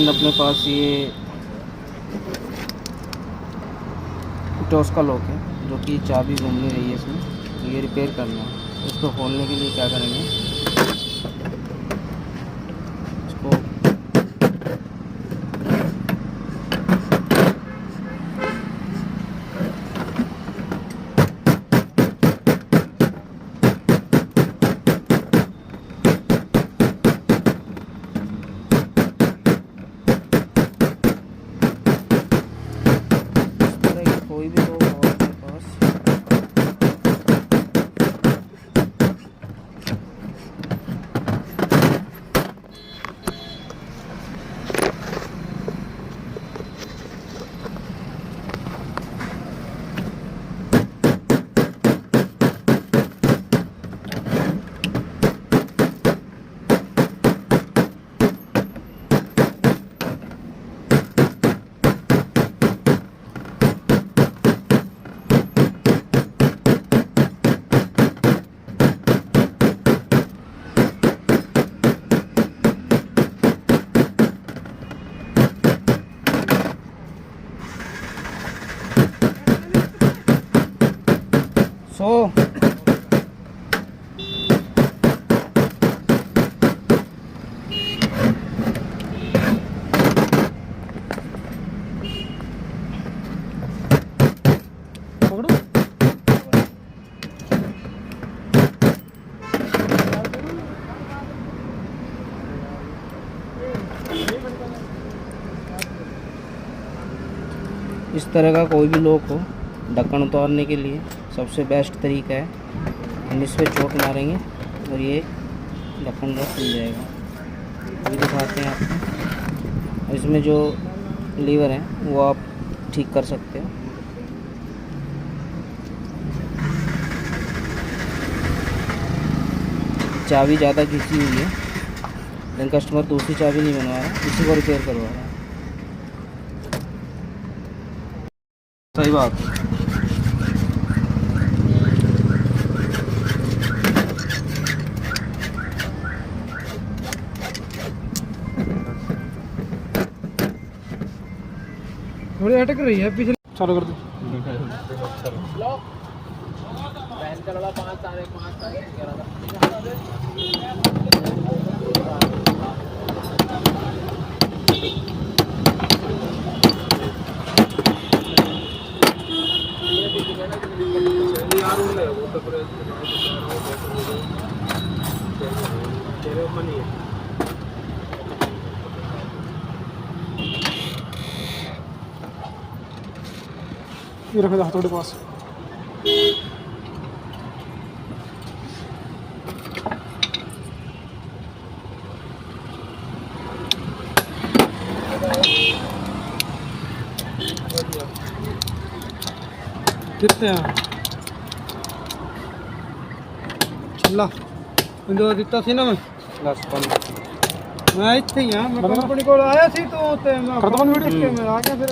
And अपने पास ये toss का लॉक है जो कि चाबी घूम नहीं रही है इसमें, ये रिपेयर करना है। इसको खोलने के लिए क्या करेंगे, इसको कोई भी लोग हो अपने पास इस तरह का कोई भी लॉक हो, ढक्कन उतारने के लिए सबसे बेस्ट तरीका है, हम इस पर चोट मारेंगे और ये ढक्कन का खुल जाएगा। अभी दिखाते हैं आपको। और इसमें जो लीवर है वो आप ठीक कर सकते हो। चाबी ज़्यादा घिसी हुई है, लेकिन कस्टमर दूसरी चाबी नहीं बनवा रहा, इसी को रिपेयर करवा रहा है। सही बात है। थोड़ी अटक रही है, पीछे चालू कर दो। ये रखो हथौड़े पास। कितने हैं चला इंदो दिता सी ना मैं 10-15 मैं इतने ही हां मैं कंपनी को आया सी तो मैं वीडियो में आ गया फिर